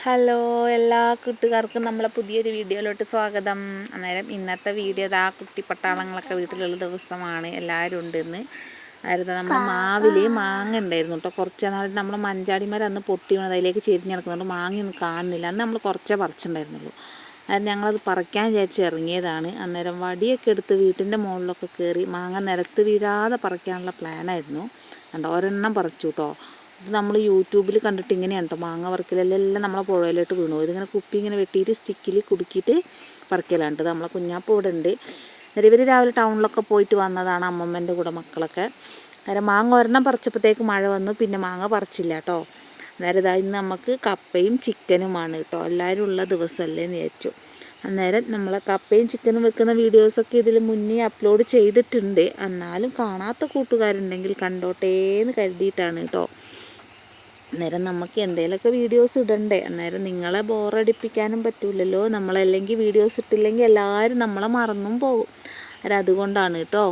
Hello എല്ലാ കൂട്ടുകാർക്കും നമ്മളെ പുതിയൊരു വീഡിയോയിലോട്ട് സ്വാഗതം. അന്നേരം ഇന്നത്തെ വീഡിയോ ഇതാ കുട്ടിപ്പട്ടാളങ്ങളൊക്കെ വീട്ടിലുള്ള ദിവസമാണ്. എല്ലാവരും ഉണ്ട് ഇന്ന്. അതായത് നമ്മൾ മാവിൽ മാങ്ങ ഉണ്ടായിരുന്നു കേട്ടോ. കുറച്ച് നാൾ നമ്മൾ മഞ്ചാടിമരം അന്ന് പൊട്ടി വീണത് അതിലേക്ക് ചെരിഞ്ഞ് നടക്കുന്നുണ്ട്. മാങ്ങയൊന്നും കാണുന്നില്ല. അന്ന് നമ്മൾ കുറച്ചേ പറിച്ചിട്ടുണ്ടായിരുന്നുള്ളൂ. അത് ഞങ്ങളത് പറിക്കാൻ വിചാരിച്ച് ഇറങ്ങിയതാണ്. അന്നേരം വടിയൊക്കെ എടുത്ത് വീട്ടിൻ്റെ മുകളിലൊക്കെ കയറി മാങ്ങ നിലത്ത് വീഴാതെ പറിക്കാനുള്ള പ്ലാനായിരുന്നു. കണ്ടോ, ഒരെണ്ണം പറിച്ചു കേട്ടോ. ഇത് നമ്മൾ യൂട്യൂബിൽ കണ്ടിട്ട് ഇങ്ങനെയാണ് കേട്ടോ മാങ്ങ പറിക്കലെല്ലാം നമ്മളെ പുഴയിലോട്ട് വീണു. ഇതിങ്ങനെ കുപ്പി ഇങ്ങനെ വെട്ടിയിട്ട് സ്റ്റിക്കിൽ കുടുക്കിയിട്ട് പറിക്കലാണ് കേട്ടോ. നമ്മളെ കുഞ്ഞാപ്പ് ഇവിടെ ഉണ്ട്. ഇവർ രാവിലെ ടൗണിലൊക്കെ പോയിട്ട് വന്നതാണ്, അമ്മമ്മേൻ്റെ കൂടെ മക്കളൊക്കെ. അന്നേരം മാങ്ങ ഒരെണ്ണം പറിച്ചപ്പോഴത്തേക്ക് മഴ വന്നു, പിന്നെ മാങ്ങ പറിച്ചില്ല കേട്ടോ. അന്നേരം ഇതാ ഇന്ന് നമുക്ക് കപ്പയും ചിക്കനുമാണ് കേട്ടോ. എല്ലാവരും ഉള്ള ദിവസമല്ലേ എന്ന് വിചാരിച്ചു. അന്നേരം നമ്മൾ കപ്പയും ചിക്കനും വെക്കുന്ന വീഡിയോസൊക്കെ ഇതിൽ മുന്നേ അപ്ലോഡ് ചെയ്തിട്ടുണ്ട്. എന്നാലും കാണാത്ത കൂട്ടുകാരുണ്ടെങ്കിൽ കണ്ടോട്ടേന്ന് കരുതിയിട്ടാണ് കേട്ടോ. അന്നേരം നമുക്ക് എന്തെങ്കിലുമൊക്കെ വീഡിയോസ് ഇടണ്ടേ. അന്നേരം നിങ്ങളെ ബോറടിപ്പിക്കാനും പറ്റില്ലല്ലോ. നമ്മളല്ലെങ്കിൽ വീഡിയോസ് ഇട്ടില്ലെങ്കിൽ എല്ലാവരും നമ്മളെ മറന്നും പോകും. അതുകൊണ്ടാണ് കേട്ടോ.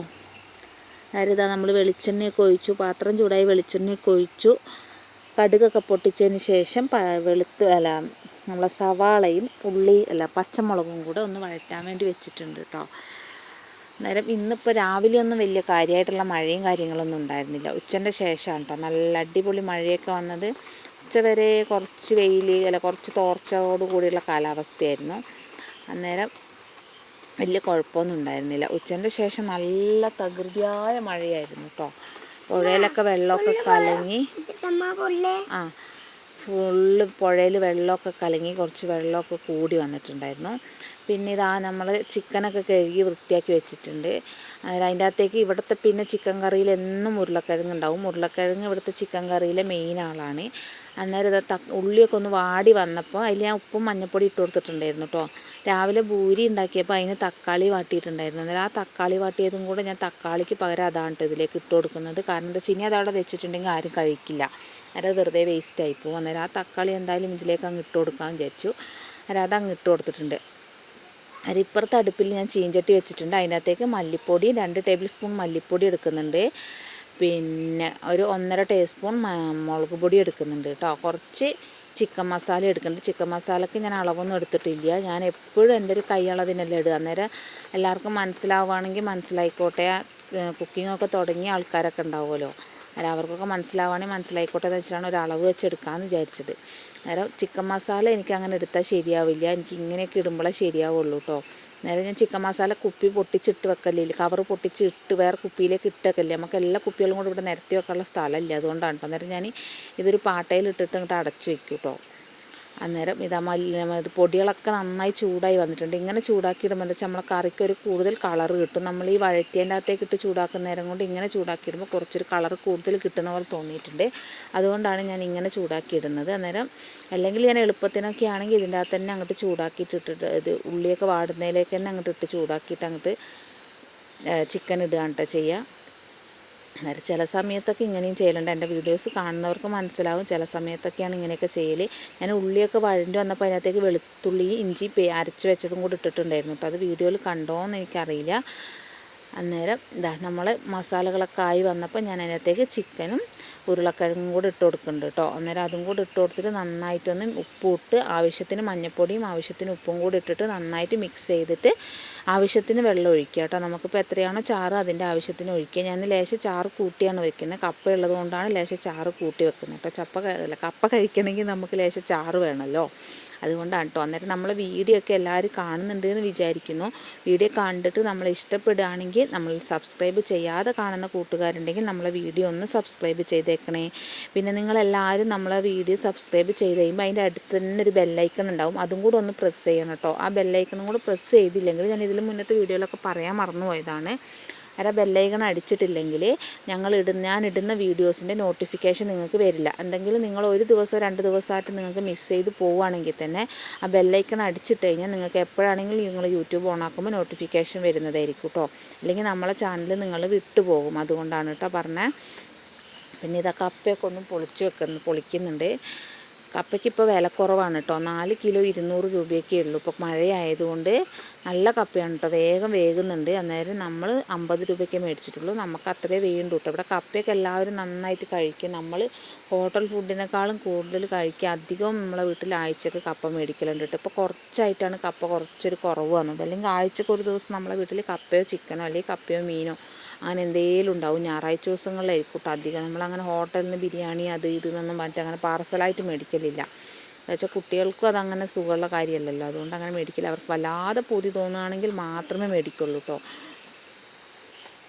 ഇതാ നമ്മൾ വെളിച്ചെണ്ണയൊക്കെ ഒഴിച്ചു, പാത്രം ചൂടായി വെളിച്ചെണ്ണയൊക്കെ ഒഴിച്ചു. കടുകൊക്കെ പൊട്ടിച്ചതിന് ശേഷം നമ്മളെ സവാളയും പച്ചമുളകും കൂടെ ഒന്ന് വഴറ്റാൻ വേണ്ടി വെച്ചിട്ടുണ്ട് കേട്ടോ. അന്നേരം ഇന്നിപ്പോൾ രാവിലെ ഒന്നും വലിയ കാര്യമായിട്ടുള്ള മഴയും കാര്യങ്ങളൊന്നും ഉണ്ടായിരുന്നില്ല. ഉച്ചൻ്റെ ശേഷമാണ് കേട്ടോ നല്ല അടിപൊളി മഴയൊക്കെ വന്നത്. ഉച്ചവരെ കുറച്ച് വെയിൽ കുറച്ച് തോർച്ചയോട് കൂടിയുള്ള കാലാവസ്ഥയായിരുന്നു. അന്നേരം വലിയ കുഴപ്പമൊന്നും ഉണ്ടായിരുന്നില്ല. ഉച്ചൻ്റെ ശേഷം നല്ല തകൃതിയായ മഴയായിരുന്നു കേട്ടോ. പുഴയിലൊക്കെ വെള്ളമൊക്കെ കലങ്ങി ഫുള്ള് പുഴയിൽ വെള്ളമൊക്കെ കലങ്ങി കുറച്ച് വെള്ളമൊക്കെ കൂടി വന്നിട്ടുണ്ടായിരുന്നു. പിന്നെ ഇതാ നമ്മൾ ചിക്കനൊക്കെ കഴുകി വൃത്തിയാക്കി വെച്ചിട്ടുണ്ട്. അതിൻ്റെ അകത്തേക്ക് ഇവിടുത്തെ പിന്നെ ചിക്കൻ കറിയിൽ എന്നും ഉരുളക്കിഴങ്ങ് ഉണ്ടാവും. ഉരുളക്കിഴങ്ങ് ഇവിടുത്തെ ചിക്കൻ കറിയിലെ മെയിൻ ആളാണ്. അന്നേരം ഉള്ളിയൊക്കെ ഒന്ന് വാടി വന്നപ്പോൾ അതിൽ ഞാൻ ഉപ്പും മഞ്ഞൾപ്പൊടി ഇട്ട് കൊടുത്തിട്ടുണ്ടായിരുന്നു കേട്ടോ. രാവിലെ ഭൂരി ഉണ്ടാക്കിയപ്പോൾ അതിന് തക്കാളി വാട്ടിയിട്ടുണ്ടായിരുന്നു. അന്നേരം ആ തക്കാളി വാട്ടിയതും കൂടെ ഞാൻ തക്കാളിക്ക് പകരം അതാണ് കേട്ടോ ഇതിലേക്ക് ഇട്ട് കൊടുക്കുന്നത്. കാരണം എന്താ വെച്ച് കഴിഞ്ഞാൽ അതവിടെ വെച്ചിട്ടുണ്ടെങ്കിൽ ആരും കഴിക്കില്ല. അന്നേരം അത് വെറുതെ വേസ്റ്റായി പോകും. അന്നേരം ആ തക്കാളി എന്തായാലും ഇതിലേക്ക് അങ്ങ് ഇട്ട് കൊടുക്കാമെന്ന് വിചാരിച്ചു. അന്നേരം അതങ്ങ് ഇട്ട് കൊടുത്തിട്ടുണ്ട്. ഇപ്പുറത്തെ അടുപ്പിൽ ഞാൻ ചീഞ്ചട്ടി വെച്ചിട്ടുണ്ട്. അതിനകത്തേക്ക് മല്ലിപ്പൊടി 2 ടേബിൾ സ്പൂൺ മല്ലിപ്പൊടി എടുക്കുന്നുണ്ട്. പിന്നെ ഒരു 1.5 ടീസ്പൂൺ മുളക് പൊടി എടുക്കുന്നുണ്ട് കേട്ടോ. കുറച്ച് ചിക്കൻ മസാല എടുക്കുന്നുണ്ട്. ചിക്കൻ മസാലയ്ക്ക് ഞാൻ അളവൊന്നും എടുത്തിട്ടില്ല. ഞാൻ എപ്പോഴും എൻ്റെ ഒരു കൈയളവിനെല്ലാം ഇടുക. അന്നേരം എല്ലാവർക്കും മനസ്സിലാവുകയാണെങ്കിൽ മനസ്സിലായിക്കോട്ടെ. കുക്കിങ്ങൊക്കെ തുടങ്ങിയ ആൾക്കാരൊക്കെ ഉണ്ടാവുമല്ലോ, അന്നേരം അവർക്കൊക്കെ മനസ്സിലാവുകയാണെങ്കിൽ മനസ്സിലായിക്കോട്ടെ എന്ന് വെച്ചിട്ടാണ് ഒരു അളവ് വെച്ചെടുക്കാമെന്ന് വിചാരിച്ചത്. അന്നേരം ചിക്കൻ മസാല എനിക്ക് അങ്ങനെ എടുത്താൽ ശരിയാവില്ല. എനിക്ക് ഇങ്ങനെയൊക്കെ ഇടുമ്പോഴേ ശരിയാവുള്ളൂ കേട്ടോ. നേരെ ഞാൻ ചിക്കൻ മസാല കുപ്പി പൊട്ടിച്ചിട്ട് വെക്കല്ലേ, കവറ് പൊട്ടിച്ചിട്ട് വേറെ കുപ്പിയിലേക്ക് ഇട്ട് വെക്കല്ലേ. നമുക്ക് എല്ലാ കുപ്പികളും കൂടെ ഇവിടെ നിരത്തി വെക്കാനുള്ള സ്ഥലമില്ല, അതുകൊണ്ടാണ് കേട്ടോ. അന്നേരം ഞാൻ ഇതൊരു പാട്ടയിലിട്ടിട്ട് ഇങ്ങോട്ട് അടച്ചു വെക്കും കേട്ടോ. അന്നേരം ഇത് പൊടികളൊക്കെ നന്നായി ചൂടായി വന്നിട്ടുണ്ട്. ഇങ്ങനെ ചൂടാക്കി ഇടുമ്പോൾ എന്താ വെച്ചാൽ നമ്മളെ കറിക്ക് ഒരു കൂടുതൽ കളർ കിട്ടും. നമ്മൾ ഈ വഴറ്റിയതിൻ്റെ അകത്തേക്ക് ഇട്ട് ചൂടാക്കുന്ന നേരം കൊണ്ട് ഇങ്ങനെ ചൂടാക്കി ഇടുമ്പോൾ കുറച്ചൊരു കളർ കൂടുതൽ കിട്ടുന്ന പോലെ തോന്നിയിട്ടുണ്ട്. അതുകൊണ്ടാണ് ഞാൻ ഇങ്ങനെ ചൂടാക്കി ഇടുന്നത്. അന്നേരം അല്ലെങ്കിൽ ഞാൻ എളുപ്പത്തിനൊക്കെ ആണെങ്കിൽ ഇതിൻ്റെ അകത്ത് തന്നെ അങ്ങോട്ട് ചൂടാക്കിയിട്ടിട്ട് ഇത് ഉള്ളിയൊക്കെ വാടുന്നതിലേക്ക് തന്നെ അങ്ങോട്ട് ഇട്ട് ചൂടാക്കിയിട്ട് അങ്ങോട്ട് ചിക്കൻ ഇടുകയാണ് കേട്ടോ ചെയ്യുക. അന്നേരം ചില സമയത്തൊക്കെ ഇങ്ങനെയും ചെയ്യലുണ്ട്. എൻ്റെ വീഡിയോസ് കാണുന്നവർക്ക് മനസ്സിലാവും. ചില സമയത്തൊക്കെയാണ് ഇങ്ങനെയൊക്കെ ചെയ്യൽ. ഞാൻ ഉള്ളിയൊക്കെ വഴണ്ടി വന്നപ്പോൾ അതിനകത്തേക്ക് വെളുത്തുള്ളി ഇഞ്ചി അരച്ച് വെച്ചതും കൂടി ഇട്ടിട്ടുണ്ടായിരുന്നു കേട്ടോ. അത് വീഡിയോയിൽ കണ്ടോയെന്ന് എനിക്കറിയില്ല. അന്നേരം നമ്മൾ മസാലകളൊക്കെ ആയി വന്നപ്പോൾ ഞാൻ അതിനകത്തേക്ക് ചിക്കനും ഉരുളക്കിഴങ്ങും കൂടി ഇട്ട് കൊടുക്കുന്നുണ്ട് കേട്ടോ. അന്നേരം അതും കൂടി ഇട്ട് കൊടുത്തിട്ട് നന്നായിട്ടൊന്ന് ഉപ്പും ഇട്ട് ആവശ്യത്തിന് മഞ്ഞൾപ്പൊടിയും ആവശ്യത്തിന് ഉപ്പും കൂടി ഇട്ടിട്ട് നന്നായിട്ട് മിക്സ് ചെയ്തിട്ട് ആവശ്യത്തിന് വെള്ളം ഒഴിക്കുക കേട്ടോ. നമുക്കിപ്പോൾ എത്രയാണോ ചാറ് അതിൻ്റെ ആവശ്യത്തിന് ഒഴിക്കുക. ഞാൻ ലേശം ചാറ് കൂട്ടിയാണ് വെക്കുന്നത്. കപ്പ ഉള്ളത് കൊണ്ടാണ് ലേശം ചാറ് കൂട്ടി വെക്കുന്നത് കേട്ടോ. കപ്പ കഴിക്കണമെങ്കിൽ നമുക്ക് ലേശം ചാറ് വേണമല്ലോ, അതുകൊണ്ടാണ് കേട്ടോ. അന്നേരം നമ്മൾ വീഡിയോ ഒക്കെ എല്ലാവരും കാണുന്നുണ്ട് എന്ന് വിചാരിക്കുന്നു. വീഡിയോ കണ്ടിട്ട് നമ്മൾ ഇഷ്ടപ്പെടുകയാണെങ്കിൽ, നമ്മൾ സബ്സ്ക്രൈബ് ചെയ്യാതെ കാണുന്ന കൂട്ടുകാരുണ്ടെങ്കിൽ നമ്മളെ വീഡിയോ ഒന്ന് സബ്സ്ക്രൈബ് ചെയ്തേക്കണേ. പിന്നെ നിങ്ങളെല്ലാവരും നമ്മളെ വീഡിയോ സബ്സ്ക്രൈബ് ചെയ്ത് കഴിയുമ്പോൾ അതിൻ്റെ അടുത്ത് തന്നെ ഒരു ബെല്ലൈക്കൺ ഉണ്ടാവും, അതും കൂടെ ഒന്ന് പ്രസ് ചെയ്യണം കേട്ടോ. ആ ബെല്ലൈക്കണും കൂടെ പ്രസ് ചെയ്തില്ലെങ്കിൽ, ഞാൻ ഇതിൽ മുന്നത്തെ വീഡിയോയിലൊക്കെ പറയാൻ മറന്നുപോയതാണ്, ബെല്ലൈക്കൺ അടിച്ചിട്ടില്ലെങ്കിൽ ഞാൻ ഇടുന്ന വീഡിയോസിൻ്റെ നോട്ടിഫിക്കേഷൻ നിങ്ങൾക്ക് വരില്ല. എന്തെങ്കിലും നിങ്ങൾ ഒരു ദിവസമോ 2 ദിവസമായിട്ട് നിങ്ങൾക്ക് മിസ് ചെയ്ത് പോവുകയാണെങ്കിൽ തന്നെ ആ ബെല്ലൈക്കൺ അടിച്ചിട്ട് കഴിഞ്ഞാൽ നിങ്ങൾക്ക് എപ്പോഴാണെങ്കിലും നിങ്ങൾ യൂട്യൂബ് ഓണാക്കുമ്പോൾ നോട്ടിഫിക്കേഷൻ വരുന്നതായിരിക്കും കേട്ടോ. അല്ലെങ്കിൽ നമ്മളെ ചാനൽ നിങ്ങൾ വിട്ടുപോകും. അതുകൊണ്ടാണ് കേട്ടോ പറഞ്ഞത്. പിന്നെ ഇതാ കപ്പയൊക്കെ ഒന്ന് പൊളിക്കുന്നുണ്ട്. കപ്പയ്ക്ക് ഇപ്പോൾ വില കുറവാണ് കേട്ടോ. 4 കിലോ 200 രൂപയൊക്കെ ഉള്ളൂ. ഇപ്പോൾ മഴയായതുകൊണ്ട് നല്ല കപ്പയാണ് കേട്ടോ, വേഗം വേകുന്നുണ്ട്. അന്നേരം നമ്മൾ 50 രൂപയ്ക്കേ മേടിച്ചിട്ടുള്ളൂ. നമുക്ക് അത്രേ വേണ്ടു കേട്ടോ. ഇവിടെ കപ്പയൊക്കെ എല്ലാവരും നന്നായിട്ട് കഴിക്കും. നമ്മൾ ഹോട്ടൽ ഫുഡിനേക്കാളും കൂടുതൽ കഴിക്കുക, അധികം നമ്മളെ വീട്ടിൽ ആഴ്ചക്ക് കപ്പ മേടിക്കലുണ്ട് കേട്ടോ. ഇപ്പോൾ കുറച്ചായിട്ടാണ് കപ്പ കുറച്ചൊരു കുറവ് വന്നത്. അല്ലെങ്കിൽ ആഴ്ചക്ക് ഒരു ദിവസം നമ്മളെ വീട്ടിൽ കപ്പയോ ചിക്കനോ അല്ലെങ്കിൽ കപ്പയോ മീനോ അങ്ങനെ എന്തെങ്കിലും ഉണ്ടാവും. ഞായറാഴ്ച ദിവസങ്ങളിലായിരിക്കും കേട്ടോ അധികം. നമ്മളങ്ങനെ ഹോട്ടലിൽ നിന്ന് ബിരിയാണി അത് ഇതെന്നൊന്നും അങ്ങനെ പാർസലായിട്ട് മേടിക്കലില്ല. എന്നുവെച്ചാൽ കുട്ടികൾക്കും അതങ്ങനെ സുഖമുള്ള കാര്യമല്ലല്ലോ, അതുകൊണ്ട് അങ്ങനെ മേടിക്കില്ല. അവർക്ക് വല്ലാതെ പൂതി തോന്നുകയാണെങ്കിൽ മാത്രമേ മേടിക്കുള്ളൂ കേട്ടോ.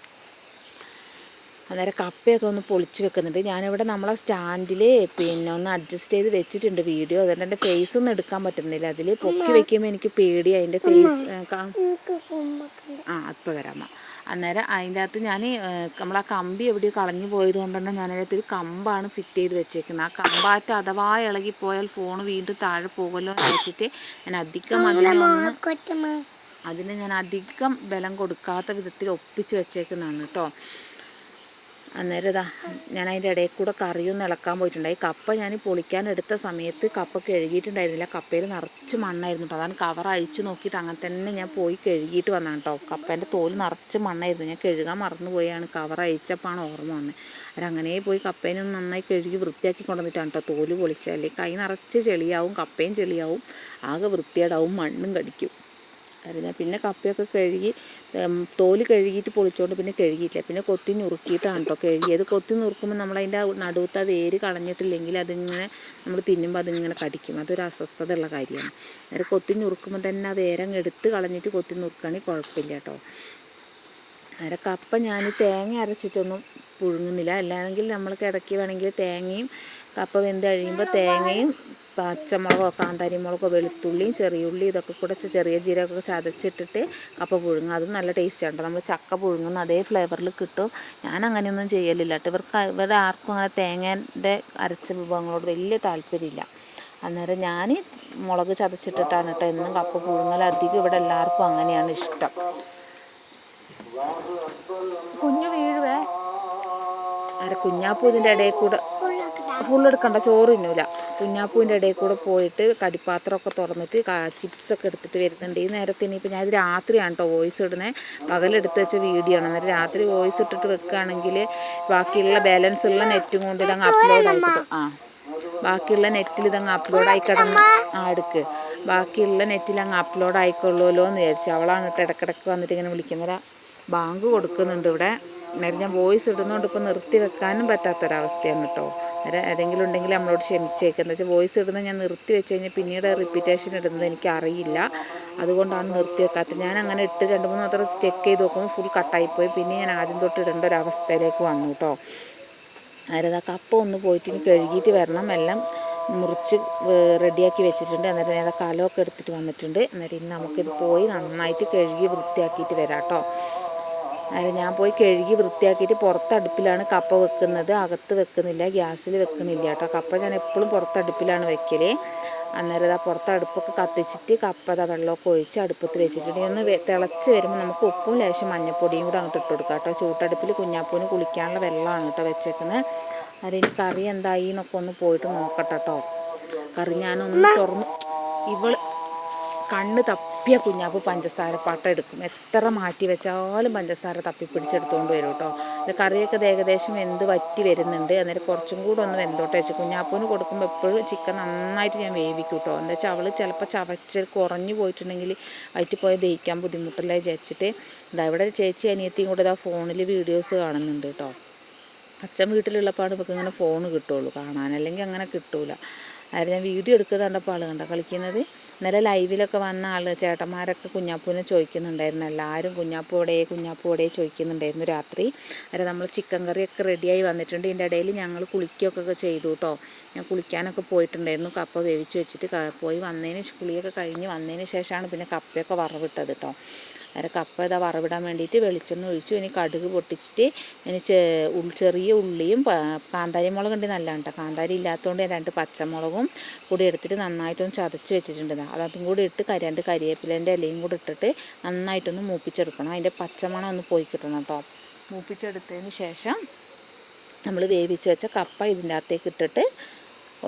അന്നേരം കപ്പയൊക്കെ ഒന്ന് പൊളിച്ച് വെക്കുന്നുണ്ട്. ഞാനിവിടെ നമ്മളെ സ്റ്റാൻഡിൽ പിന്നെ ഒന്ന് അഡ്ജസ്റ്റ് ചെയ്ത് വെച്ചിട്ടുണ്ട് വീഡിയോ. അതുകൊണ്ട് എൻ്റെ ഫേസ് ഒന്നും എടുക്കാൻ പറ്റുന്നില്ല. അതിൽ പൊക്കി വെക്കുമ്പോൾ എനിക്ക് പേടി അതിൻ്റെ ഫേസ് അപ്പോൾ വരാം. അന്നേരം അതിൻ്റെ അകത്ത് ഞാൻ നമ്മളാ കമ്പി എവിടെയോ കളഞ്ഞു പോയത് കൊണ്ട് തന്നെ ഞാനതിനകത്ത് ഒരു കമ്പാണ് ഫിറ്റ് ചെയ്ത് വെച്ചേക്കുന്നത്. ആ കമ്പാറ്റ് അഥവാ ഇളകിപ്പോയാൽ ഫോൺ വീണ്ടും താഴെ പോകുമല്ലോ എന്ന് വെച്ചിട്ട് ഞാൻ അതിന് ഞാൻ അധികം ബലം കൊടുക്കാത്ത വിധത്തിൽ ഒപ്പിച്ച് വെച്ചേക്കുന്നതാണ് കേട്ടോ. അന്നേരം ഇതാ ഞാൻ അതിൻ്റെ ഇടയിൽ കൂടെ കറിയൊന്നും ഇളക്കാൻ പോയിട്ടുണ്ടായി. കപ്പ ഞാൻ പൊളിക്കാൻ എടുത്ത സമയത്ത് കപ്പ കഴുകിയിട്ടുണ്ടായിരുന്നില്ല. കപ്പയിൽ നിറച്ച് മണ്ണായിരുന്നു കേട്ടോ. അതാണ് കവർ അഴിച്ച് നോക്കിയിട്ട് അങ്ങനെ തന്നെ ഞാൻ പോയി കഴുകിയിട്ട് വന്നതാണ് കേട്ടോ. കപ്പേൻ്റെ തോല് നിറച്ച് മണ്ണായിരുന്നു. ഞാൻ കഴുകാൻ മറന്നു പോയാണ്, കവർ അഴിച്ചപ്പോഴാണ് ഓർമ്മ വന്നത്. അങ്ങനെ പോയി കപ്പേനെ ഒന്ന് നന്നായി കഴുകി വൃത്തിയാക്കി കൊണ്ടുവന്നിട്ടാണ് കേട്ടോ തോല് പൊളിച്ചത്. അല്ലെങ്കിൽ കൈ നിറച്ച് ചെളിയാവും, കപ്പയും ചെളിയാവും, ആകെ വൃത്തിയേടാവും, മണ്ണും കടിക്കും. ഞാൻ പിന്നെ കപ്പയൊക്കെ കഴുകി തോല് കഴുകിയിട്ട് പൊളിച്ചുകൊണ്ട് പിന്നെ കഴുകിയിട്ടില്ല. പിന്നെ കൊത്തി നുറുക്കിയിട്ടാണ് കേട്ടോ കഴുകിയത്. കൊത്തി നുറുക്കുമ്പോൾ നമ്മളതിൻ്റെ നടുവത്തെ വേര് കളഞ്ഞിട്ടില്ലെങ്കിൽ അതിങ്ങനെ നമ്മൾ തിന്നുമ്പോൾ അതിങ്ങനെ കടിക്കും. അതൊരു അസ്വസ്ഥത ഉള്ള കാര്യമാണ്. അന്നേരം കൊത്തി നുറുക്കുമ്പോൾ തന്നെ ആ വേരങ്ങ് എടുത്ത് കളഞ്ഞിട്ട് കൊത്തി നുറുക്കുകയാണെങ്കിൽ കുഴപ്പമില്ല കേട്ടോ. അന്നേരം കപ്പ ഞാൻ തേങ്ങ അരച്ചിട്ടൊന്നും പുഴുങ്ങുന്നില്ല. അല്ലെങ്കിൽ നമ്മൾക്ക് ഇടയ്ക്ക് വേണമെങ്കിൽ തേങ്ങയും കപ്പ വെന്ത് കഴിയുമ്പോൾ തേങ്ങയും പച്ചമുളകോ കാന്താരി മുളകോ വെളുത്തുള്ളിയും ചെറിയുള്ളി ഇതൊക്കെ കൂടെ ചെറിയ ജീരകമൊക്കെ ചതച്ചിട്ടിട്ട് കപ്പ പുഴുങ്ങുക. അതും നല്ല ടേസ്റ്റാണ് കേട്ടോ. നമ്മൾ ചക്ക പുഴുങ്ങുന്ന അതേ ഫ്ലേവറിൽ കിട്ടും. ഞാൻ അങ്ങനെയൊന്നും ചെയ്യലില്ല കേട്ടോ. ഇവരുടെ ആർക്കും അങ്ങനെ തേങ്ങേൻ്റെ അരച്ച വിഭവങ്ങളോട് വലിയ താല്പര്യമില്ല. അന്നേരം ഞാൻ മുളക് ചതച്ചിട്ടിട്ടാണ് കേട്ടോ എന്നും കപ്പ പുഴുങ്ങൽ. അധികം ഇവിടെ എല്ലാവർക്കും അങ്ങനെയാണ് ഇഷ്ടം. കുഞ്ഞു വീഴുവേ. കുഞ്ഞാപ്പൂ ഇതിൻ്റെ ഇടയിൽ കൂടെ ഫുള്ളെടുക്കണ്ട, ചോറ് തിന്നൂല. കുഞ്ഞാപ്പൂവിൻ്റെ ഇടയിൽ കൂടെ പോയിട്ട് കടിപ്പാത്രമൊക്കെ തുറന്നിട്ട് ചിപ്സൊക്കെ എടുത്തിട്ട് വരുന്നുണ്ട്. ഈ നേരത്തിന് ഇപ്പോൾ ഞാനിത് രാത്രിയാണ് കേട്ടോ വോയിസ് ഇടുന്നത്. പകലെടുത്ത് വെച്ച വീഡിയോ ആണ്. അന്നേരം രാത്രി വോയിസ് ഇട്ടിട്ട് വെക്കുകയാണെങ്കിൽ ബാക്കിയുള്ള ബാലൻസ് ഉള്ള നെറ്റും കൊണ്ട് ഇതങ്ങ് അപ്ലോഡ് ആയിക്കിട്ടും. ബാക്കിയുള്ള നെറ്റിൽ ഇതങ്ങ് അപ്ലോഡ് ആയി കിടന്ന് എടുക്ക്. ബാക്കിയുള്ള നെറ്റിൽ അങ്ങ് അപ്ലോഡ് ആയിക്കൊള്ളുമല്ലോ എന്ന് വിചാരിച്ചു. അവളാണ് കേട്ടോ ഇടയ്ക്കിടയ്ക്ക് വന്നിട്ട് ഇങ്ങനെ വിളിക്കുന്നത്. ബാങ്ക് കൊടുക്കുന്നുണ്ട് ഇവിടെ. അന്നേരം ഞാൻ വോയിസ് ഇടുന്നതുകൊണ്ട് ഇപ്പോൾ നിർത്തി വെക്കാനും പറ്റാത്തൊരവസ്ഥയാണ് കേട്ടോ. അന്നേരം ഏതെങ്കിലും ഉണ്ടെങ്കിൽ നമ്മളോട് ക്ഷമിച്ചേക്കുക. എന്താ വെച്ചാൽ വോയിസ് ഇടുന്നത് ഞാൻ നിർത്തി വെച്ച് കഴിഞ്ഞാൽ പിന്നീട് റിപ്പീറ്റേഷൻ ഇടുന്നത് എനിക്കറിയില്ല. അതുകൊണ്ടാണ് നിർത്തി വെക്കാത്തത്. ഞാൻ അങ്ങനെ ഇട്ട് 2-3 തവണ ചെക്ക് ചെയ്ത് നോക്കുമ്പോൾ ഫുൾ കട്ടായിപ്പോയി. പിന്നെ ഞാൻ ആദ്യം തൊട്ട് ഇടേണ്ട ഒരു അവസ്ഥയിലേക്ക് വന്നു കേട്ടോ. അന്നേരം കപ്പ ഒന്ന് പോയിട്ട് ഇനി കഴുകിയിട്ട് വരണം. എല്ലാം മുറിച്ച് റെഡിയാക്കി വെച്ചിട്ടുണ്ട്. അന്നേരം ഞാൻ കലമൊക്കെ എടുത്തിട്ട് വന്നിട്ടുണ്ട്. അന്നേരം ഇന്ന് നമുക്കിത് പോയി നന്നായിട്ട് കഴുകി വൃത്തിയാക്കിയിട്ട് വരാം കേട്ടോ. അന്നേരം ഞാൻ പോയി കഴുകി വൃത്തിയാക്കിയിട്ട് പുറത്തടുപ്പിലാണ് കപ്പ വെക്കുന്നത്. അകത്ത് വെക്കുന്നില്ല, ഗ്യാസിൽ വെക്കണില്ല കേട്ടോ. കപ്പ ഞാൻ എപ്പോഴും പുറത്തടുപ്പിലാണ് വെക്കൽ. അന്നേരം പുറത്തടുപ്പൊക്കെ കത്തിച്ചിട്ട് കപ്പ വെള്ളമൊക്കെ ഒഴിച്ച് അടുപ്പത്ത് വെച്ചിട്ടുണ്ട്. ഒന്ന് തിളച്ച് വരുമ്പോൾ നമുക്ക് ഉപ്പും ലേശം മഞ്ഞൾപ്പൊടിയും കൂടെ അങ്ങോട്ട് ഇട്ട് കൊടുക്കാം കേട്ടോ. ചൂട്ടടുപ്പിൽ കുഞ്ഞാപ്പൂവിന് കുളിക്കാനുള്ള വെള്ളമാണ് കേട്ടോ വെച്ചേക്കുന്നത്. അന്നേരം ഇനി കറി എന്തായി എന്നൊക്കെ ഒന്ന് പോയിട്ട് നോക്കട്ടെ കേട്ടോ. കറി ഞാനൊന്ന് തുറന്ന് കണ്ണ് തപ്പിയ കുഞ്ഞാപ്പ് പഞ്ചസാര പാട്ട എടുക്കും. എത്ര മാറ്റി വെച്ചാലും പഞ്ചസാര തപ്പി പിടിച്ചെടുത്തുകൊണ്ട് വരും കേട്ടോ. അത് കറിയൊക്കെ ഏകദേശം വെന്ത് വറ്റി വരുന്നുണ്ട്. അന്നേരം കുറച്ചും കൂടെ ഒന്ന് വെന്തോട്ട് വെച്ച് കുഞ്ഞാപ്പൂന് കൊടുക്കുമ്പോൾ എപ്പോഴും ചിക്കൻ നന്നായിട്ട് ഞാൻ വേവിക്കും കേട്ടോ. എന്താ വെച്ചാൽ അവൾ ചിലപ്പോൾ ചവച്ച് കുറഞ്ഞു പോയിട്ടുണ്ടെങ്കിൽ വയറ്റിൽ പോയി ദഹിക്കാൻ ബുദ്ധിമുട്ടില്ല വിചാരിച്ചിട്ട് ഇവിടെ ചേച്ചി അനിയത്തിയും കൂടെ ഫോണിൽ വീഡിയോസ് കാണുന്നുണ്ട് കേട്ടോ. അച്ഛൻ വീട്ടിലുള്ളപ്പോൾ ഇവർക്ക് ഇങ്ങനെ ഫോൺ കിട്ടുള്ളൂ കാണാൻ, അല്ലെങ്കിൽ അങ്ങനെ കിട്ടൂല. അതായത് ഞാൻ വീഡിയോ എടുക്കുന്നത് കണ്ടപ്പോൾ ആൾ കണ്ടോ കളിക്കുന്നത്. ഇന്നലെ ലൈവിലൊക്കെ വന്ന ചേട്ടന്മാരൊക്കെ കുഞ്ഞാപ്പൂവിനെ ചോദിക്കുന്നുണ്ടായിരുന്നു. എല്ലാവരും കുഞ്ഞാപ്പൂ എവിടെ ചോദിക്കുന്നുണ്ടായിരുന്നു രാത്രി. അതായത് നമ്മൾ ചിക്കൻ കറിയൊക്കെ റെഡിയായി വന്നിട്ടുണ്ട്. ഇതിൻ്റെ ഇടയിൽ ഞങ്ങൾ കുളിക്കുകയൊക്കെ ചെയ്തു കേട്ടോ. ഞാൻ കുളിക്കാനൊക്കെ പോയിട്ടുണ്ടായിരുന്നു. കപ്പ വേവിച്ച് വെച്ചിട്ട് പോയി കുളിയൊക്കെ കഴിഞ്ഞ് വന്നതിന് ശേഷമാണ് പിന്നെ കപ്പയൊക്കെ വറവിട്ടത് കേട്ടോ. അന്നേരം കപ്പ വറവിടാൻ വേണ്ടിയിട്ട് വെളിച്ചെണ്ണ ഒഴിച്ചു. ഇനി കടുക് പൊട്ടിച്ചിട്ട് ഇനി ചെറിയ ഉള്ളിയും കാന്താരി മുളക് ഉണ്ട് നല്ലതാണ് കേട്ടോ. കാന്താരി ഇല്ലാത്തതുകൊണ്ട് ഞാൻ 2 പച്ചമുളകും കൂടി എടുത്തിട്ട് നന്നായിട്ടൊന്ന് ചതച്ച് വെച്ചിട്ടുണ്ട്. അതും കൂടി ഇട്ട് 2 കരിവേപ്പിലേൻ്റെ ഇലയും കൂടി ഇട്ടിട്ട് നന്നായിട്ടൊന്ന് മൂപ്പിച്ചെടുക്കണം. അതിൻ്റെ പച്ചമണം ഒന്ന് പോയി കിട്ടണം കേട്ടോ. മൂപ്പിച്ചെടുത്തതിന് ശേഷം നമ്മൾ വേവിച്ച് വെച്ച കപ്പ ഇതിൻ്റെ അകത്തേക്ക് ഇട്ടിട്ട്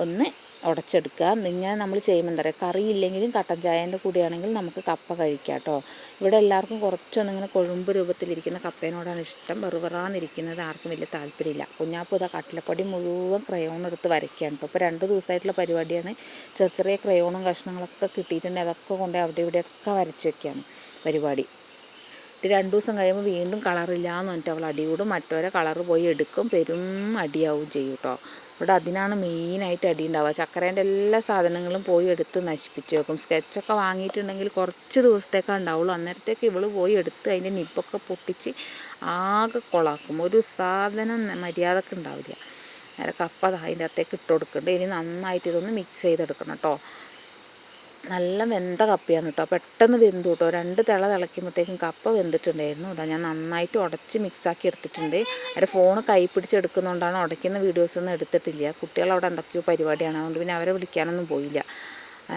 ഒന്ന് ഉടച്ചെടുക്കുക. ഇങ്ങനെ നമ്മൾ ചെയ്യുമ്പോൾ എന്താ പറയുക, കറി ഇല്ലെങ്കിലും കട്ടൻ ചായേൻ്റെ കൂടെയാണെങ്കിൽ നമുക്ക് കപ്പ കഴിക്കാം കേട്ടോ. ഇവിടെ എല്ലാവർക്കും കുറച്ചൊന്നിങ്ങനെ കൊഴുമ്പ് രൂപത്തിലിരിക്കുന്ന കപ്പേനോടാണ് ഇഷ്ടം. വെറുവെറാന്നിരിക്കുന്നത് ആർക്കും വലിയ താല്പര്യമില്ല. കുഞ്ഞാപ്പ് ഇതാ കട്ടിലപ്പൊടി മുഴുവൻ ക്രയോൺ എടുത്ത് വരയ്ക്കുകയാണ് കേട്ടോ. ഇപ്പോൾ 2 ദിവസമായിട്ടുള്ള പരിപാടിയാണ്. ചെറിയ ചെറിയ ക്രയോണും കഷ്ണങ്ങളൊക്കെ കിട്ടിയിട്ടുണ്ട്. അതൊക്കെ കൊണ്ട് അവിടെ ഇവിടെയൊക്കെ വരച്ച് വയ്ക്കുകയാണ് പരിപാടി. 2 ദിവസം കഴിയുമ്പോൾ വീണ്ടും കളറില്ല എന്ന് പറഞ്ഞിട്ട് അവൾ അടികൂടും. മറ്റവരെ കളറ് പോയി എടുക്കും. പെരും അടിയാവും ചെയ്യും കേട്ടോ. ഇവിടെ അതിനാണ് മെയിനായിട്ട് അടി ഉണ്ടാവുക. ചക്കരേൻ്റെ എല്ലാ സാധനങ്ങളും പോയി എടുത്ത് നശിപ്പിച്ച് വെക്കും. സ്കെച്ചൊക്കെ വാങ്ങിയിട്ടുണ്ടെങ്കിൽ കുറച്ച് ദിവസത്തേക്കാണ് ഉണ്ടാവുള്ളൂ. അന്നേരത്തേക്ക് ഇവൾ പോയി എടുത്ത് അതിൻ്റെ നിപ്പൊക്കെ പൊട്ടിച്ച് ആകെ കൊളാക്കും. ഒരു സാധനം മര്യാദക്ക് ഉണ്ടാവില്ല. നേരെ കപ്പ അതിൻ്റെ അകത്തേക്ക് ഇട്ട് കൊടുക്കുന്നുണ്ട്. ഇനി നന്നായിട്ട് ഇതൊന്ന് മിക്സ് ചെയ്തെടുക്കണം കേട്ടോ. നല്ല വെന്ത കപ്പയാണ് കേട്ടോ. പെട്ടെന്ന് വെന്തു കേട്ടോ. 2 തിള തിളയ്ക്കുമ്പോഴത്തേക്കും കപ്പ വെന്തിട്ടുണ്ടായിരുന്നു. അതാ ഞാൻ നന്നായിട്ട് ഉടച്ച് മിക്സാക്കി എടുത്തിട്ടുണ്ട്. അവരെ ഫോണ് കൈ പിടിച്ചെടുക്കുന്നതുകൊണ്ടാണ് ഉടയ്ക്കുന്ന വീഡിയോസൊന്നും എടുത്തിട്ടില്ല. കുട്ടികളവിടെ എന്തൊക്കെയോ പരിപാടിയാണ്, അതുകൊണ്ട് പിന്നെ അവരെ വിളിക്കാനൊന്നും പോയില്ല.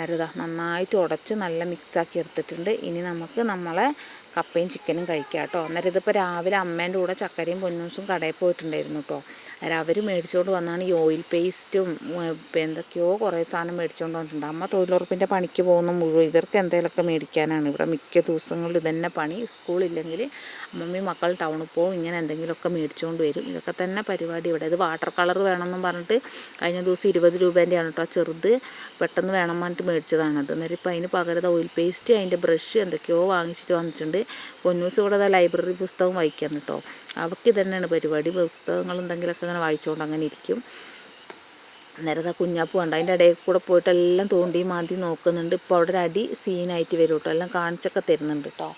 ആരതാ നന്നായിട്ട് ഉടച്ച് നല്ല മിക്സാക്കി എടുത്തിട്ടുണ്ട്. ഇനി നമുക്ക് നമ്മളെ കപ്പയും ചിക്കനും കഴിക്കാം കേട്ടോ. അന്നേരം ഇതിപ്പോൾ രാവിലെ അമ്മേൻ്റെ കൂടെ ചക്കരയും പൊന്നൂസും കടയിൽ പോയിട്ടുണ്ടായിരുന്നു കേട്ടോ. അന്നേരം അവർ മേടിച്ചുകൊണ്ട് വന്നാണ് ഈ ഓയിൽ പേസ്റ്റും എന്തൊക്കെയോ കുറേ സാധനം മേടിച്ചുകൊണ്ട് വന്നിട്ടുണ്ട്. അമ്മ തൊഴിലുറപ്പിൻ്റെ പണിക്ക് പോകുന്ന മുഴുവൻ ഇവർക്ക് എന്തെങ്കിലുമൊക്കെ മേടിക്കാനാണ് ഇവിടെ മിക്ക ദിവസങ്ങളിൽ ഇതന്നെ പണി. സ്കൂളില്ലെങ്കിൽ അമ്മമ്മയും മക്കൾ ടൗണിൽ പോകും, ഇങ്ങനെ എന്തെങ്കിലുമൊക്കെ മേടിച്ചുകൊണ്ട് വരും. ഇതൊക്കെ തന്നെ പരിപാടി ഇവിടെ. ഇത് വാട്ടർ കളർ വേണമെന്നും പറഞ്ഞിട്ട് കഴിഞ്ഞ ദിവസം 20 രൂപേൻ്റെയാണ് കേട്ടോ. ചെറുത് പെട്ടെന്ന് വേണം പറഞ്ഞിട്ട് മേടിച്ചതാണത്. അന്നേരം ഇപ്പോൾ അതിന് പകരം ഓയിൽ പേസ്റ്റ്, അതിൻ്റെ ബ്രഷ് എന്തൊക്കെയോ വാങ്ങിച്ചിട്ട് വന്നിട്ടുണ്ട്. പൊന്നൂസ് ഇവിടെ ലൈബ്രറി പുസ്തകം വായിക്കാൻ കേട്ടോ. അവർക്ക് ഇതന്നെയാണ് പരിപാടി. പുസ്തകങ്ങൾ എന്തെങ്കിലുമൊക്കെ അങ്ങനെ വായിച്ചുകൊണ്ട് അങ്ങനെ ഇരിക്കും. അന്നേരം കുഞ്ഞാപ്പ് കണ്ട അതിൻ്റെ ഇടയിൽ കൂടെ പോയിട്ട് എല്ലാം തോണ്ടി മാന്തി നോക്കുന്നുണ്ട്. ഇപ്പോൾ അവിടെ ഒരു അടി സീനായിട്ട് വരും കേട്ടോ. എല്ലാം കാണിച്ചൊക്കെ തരുന്നുണ്ട് കേട്ടോ.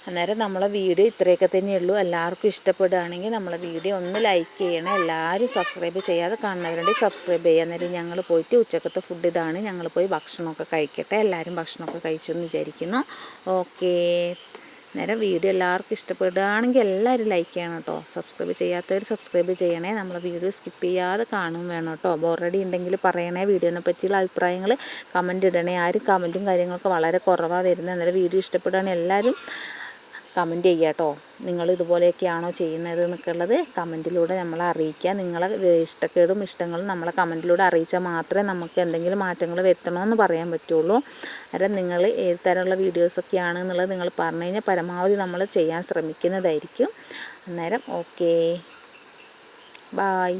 അന്നേരം നമ്മളെ വീഡിയോ ഇത്രയൊക്കെ തന്നെയുള്ളൂ. എല്ലാവർക്കും ഇഷ്ടപ്പെടുകയാണെങ്കിൽ നമ്മളെ വീഡിയോ ഒന്ന് ലൈക്ക് ചെയ്യണം. എല്ലാവരും സബ്സ്ക്രൈബ് ചെയ്യാതെ കാണുന്നവരുണ്ടെങ്കിൽ സബ്സ്ക്രൈബ് ചെയ്യുക. അന്നേരം ഞങ്ങൾ പോയിട്ട് ഉച്ചക്കത്തെ ഫുഡ് ഇതാണ്. ഞങ്ങൾ പോയി ഭക്ഷണമൊക്കെ കഴിക്കട്ടെ. എല്ലാവരും ഭക്ഷണമൊക്കെ കഴിച്ചെന്ന് വിചാരിക്കുന്നു. ഓക്കേ. അന്നേരം വീഡിയോ എല്ലാവർക്കും ഇഷ്ടപ്പെടുകയാണെങ്കിൽ എല്ലാവരും ലൈക്ക് ചെയ്യണം കേട്ടോ. സബ്സ്ക്രൈബ് ചെയ്യാത്തവർ സബ്സ്ക്രൈബ് ചെയ്യണേ. നമ്മളെ വീഡിയോ സ്കിപ്പ് ചെയ്യാതെ കാണും വേണം കേട്ടോ. ബോറടി ഉണ്ടെങ്കിൽ പറയണേ. വീഡിയോനെ പറ്റിയുള്ള അഭിപ്രായങ്ങൾ കമൻറ്റ് ഇടണേ. ആരും കമൻറ്റും കാര്യങ്ങളൊക്കെ വളരെ കുറവാണ് വരുന്നത്. അന്നേരം വീഡിയോ ഇഷ്ടപ്പെടുകയാണെങ്കിൽ എല്ലാവരും കമൻറ്റ് ചെയ്യുക കേട്ടോ. നിങ്ങൾ ഇതുപോലെയൊക്കെയാണോ ചെയ്യുന്നത് എന്നൊക്കെയുള്ളത് കമൻറ്റിലൂടെ നമ്മളെ അറിയിക്കുക. നിങ്ങളെ ഇഷ്ടക്കേടും ഇഷ്ടങ്ങളും നമ്മളെ കമൻറ്റിലൂടെ അറിയിച്ചാൽ മാത്രമേ നമുക്ക് എന്തെങ്കിലും മാറ്റങ്ങൾ വരുത്തണമെന്ന് പറയാൻ പറ്റുള്ളൂ. അന്നേരം നിങ്ങൾ ഏത് തരമുള്ള വീഡിയോസൊക്കെയാണ് എന്നുള്ളത് നിങ്ങൾ പറഞ്ഞു കഴിഞ്ഞാൽ പരമാവധി നമ്മൾ ചെയ്യാൻ ശ്രമിക്കുന്നതായിരിക്കും. അന്നേരം ഓക്കേ, ബായ്.